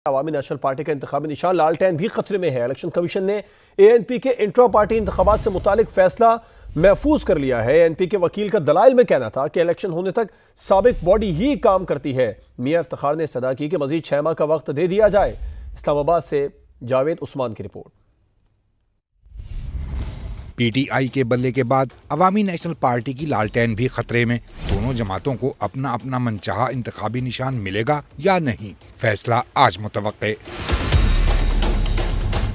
عوامی national party کا انتخابی نشان لالٹین بھی خطرے میں ہے۔ الیکشن کمیشن نے اے این پی کے انٹرا پارٹی انتخابات سے متعلق فیصلہ محفوظ کر لیا ہے۔ اے این پی کے وکیل کا دلائل میں کہنا تھا کہ الیکشن ہونے تک سابق باڈی ہی کام کرتی ہے۔ میاں افتخار نے استدعا کی کہ مزید 6 ماہ کا وقت دے دیا جائے۔ اسلام آباد سے جاوید عثمان کی رپورٹ۔ پی ٹی آئی کے بلے کے بعد عوامی نیشنل پارٹی کی لالٹین بھی خطرے میں۔ دونوں جماعتوں کو اپنا اپنا منچاہا انتخابی نشان ملے گا یا نہیں، فیصلہ آج متوقع۔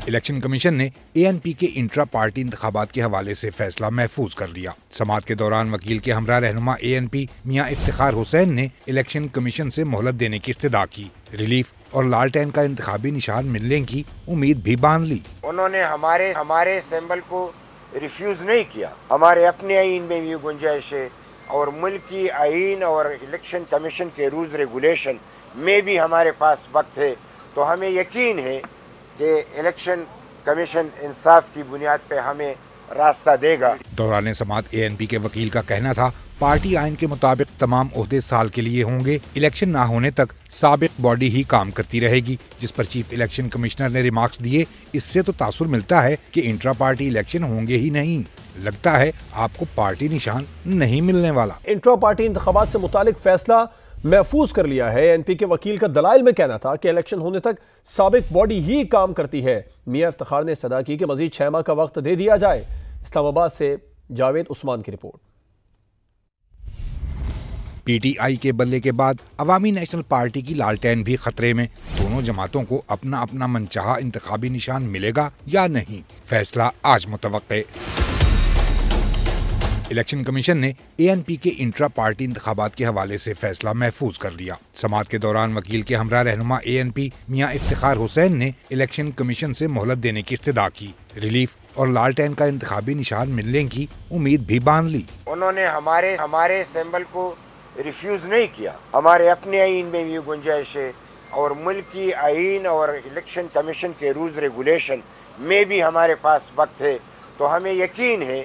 الیکشن کمیشن نے اے این پی کے انٹرا پارٹی انتخابات کے حوالے سے فیصلہ محفوظ کر لیا۔ سماعت کے دوران وکیل کے ہمراہ رہنما اے این پی میاں افتخار حسین نے الیکشن کمیشن سے مہلت دینے کی استدعا کی۔ ریلیف اور لالٹین کا انتخابی نشان ملنے کی امید بھی باندھ لی۔ انہوں نے ہمارے سمبل کو ریفیوز نہیں کیا۔ ہمارے اپنے آئین میں بھی گنجائش ہے اور ملکی آئین اور الیکشن کمیشن کے رولز ریگولیشن میں بھی ہمارے پاس وقت ہے، تو ہمیں یقین ہے کہ الیکشن کمیشن انصاف کی بنیاد پہ ہمیں راستہ دے گا۔ دوران سماعت اے این پی کے وکیل کا کہنا تھا پارٹی آئین کے مطابق تمام عہدے سال کے لیے ہوں گے۔ الیکشن نہ ہونے تک سابق باڈی ہی کام کرتی رہے گی، جس پر چیف الیکشن کمشنر نے ریمارکس دیے۔ اس سے تو تاثر ملتا ہے کہ انٹرا پارٹی الیکشن ہوں گے ہی نہیں، لگتا ہے آپ کو پارٹی نشان نہیں ملنے والا۔ انٹرا پارٹی انتخابات سے متعلق فیصلہ محفوظ کر لیا ہے۔ اے این پی کے وکیل کا دلائل میں کہنا تھا کہ الیکشن ہونے تک سابق باڈی ہی کام کرتی ہے۔ میاں افتخار نے استدعا کی کہ مزید 6 ماہ کا وقت دے دیا جائے۔ اسلام آباد سے جاوید عثمان کی رپورٹ۔ پی ٹی آئی کے بلے کے بعد عوامی نیشنل پارٹی کی لالٹین بھی خطرے میں۔ دونوں جماعتوں کو اپنا اپنا منچاہا انتخابی نشان ملے گا یا نہیں، فیصلہ آج متوقع۔ الیکشن کمیشن نے اے این پی کے انٹرا پارٹی انتخابات کے حوالے سے فیصلہ محفوظ کر لیا۔ سماعت کے دوران وکیل کے ہمراہ رہنما اے این پی میاں افتخار حسین نے الیکشن کمیشن سے مہلت دینے کی استدعا کی۔ ریلیف اور لالٹین کا انتخابی نشان ملنے کی امید بھی باندھ لی۔ انہوں نے ہمارے سمبل کو ریفیوز نہیں کیا۔ ہمارے اپنے آئین میں بھی گنجائش ہے اور ملکی آئین اور الیکشن کمیشن کے رولز ریگولیشن میں بھی ہمارے پاس وقت ہے، تو ہمیں یقین ہے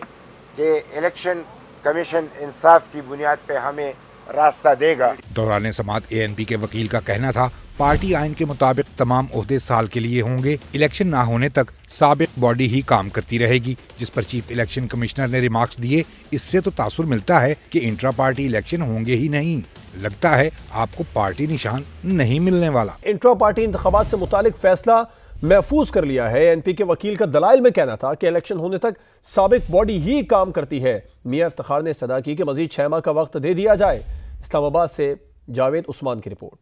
کہ الیکشن کمیشن انصاف کی بنیاد پہ ہمیں راستہ دے گا۔ دوران سماعت اے این پی کے وکیل کا کہنا تھا پارٹی آئین کے مطابق تمام عہدے سال کے لیے ہوں گے۔ الیکشن نہ ہونے تک سابق باڈی ہی کام کرتی رہے گی، جس پر چیف الیکشن کمشنر نے ریمارکس دیے۔ اس سے تو تاثر ملتا ہے کہ انٹرا پارٹی الیکشن ہوں گے ہی نہیں، لگتا ہے آپ کو پارٹی نشان نہیں ملنے والا۔ انٹرا پارٹی انتخابات سے متعلق فیصلہ محفوظ کر لیا ہے۔ اے این پی کے وکیل کا دلائل میں کہنا تھا کہ الیکشن ہونے تک سابق باڈی ہی کام کرتی ہے۔ میاں افتخار نے استدعا کی کہ مزید 6 ماہ کا وقت دے دیا جائے۔ اسلام آباد سے جاوید عثمان کی رپورٹ۔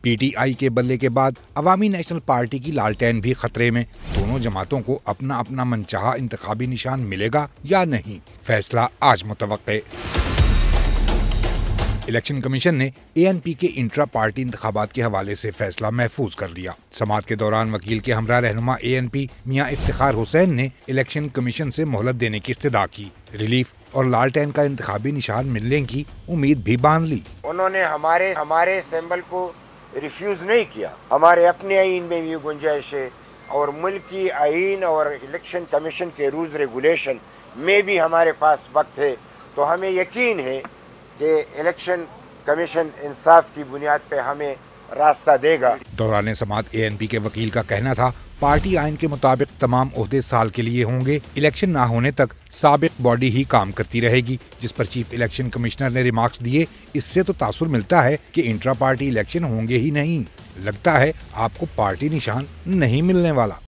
پی ٹی آئی کے بلے کے بعد عوامی نیشنل پارٹی کی لالٹین بھی خطرے میں۔ دونوں جماعتوں کو اپنا اپنا منچاہا انتخابی نشان ملے گا یا نہیں، فیصلہ آج متوقع۔ الیکشن کمیشن نے اے این پی کے انٹرا پارٹی انتخابات کے حوالے سے فیصلہ محفوظ کر لیا۔ سماعت کے دوران وکیل کے ہمراہ رہنما اے این پی میاں افتخار حسین نے الیکشن کمیشن سے مہلت دینے کی استدعا کی۔ ریلیف اور لالٹین کا انتخابی نشان ملنے کی امید بھی باندھ لی۔ انہوں نے ہمارے سمبل کو ریفیوز نہیں کیا۔ ہمارے اپنے آئین میں بھی گنجائش ہے اور ملکی آئین اور الیکشن کمیشن کے رولز ریگولیشن میں بھی ہمارے پاس وقت ہے، تو ہمیں یقین ہے کہ الیکشن کمیشن انصاف کی بنیاد پہ ہمیں راستہ دے گا۔ دوران سماعت اے این پی کے وکیل کا کہنا تھا پارٹی آئین کے مطابق تمام عہدے سال کے لیے ہوں گے۔ الیکشن نہ ہونے تک سابق باڈی ہی کام کرتی رہے گی، جس پر چیف الیکشن کمشنر نے ریمارکس دیے۔ اس سے تو تاثر ملتا ہے کہ انٹرا پارٹی الیکشن ہوں گے ہی نہیں، لگتا ہے آپ کو پارٹی نشان نہیں ملنے والا۔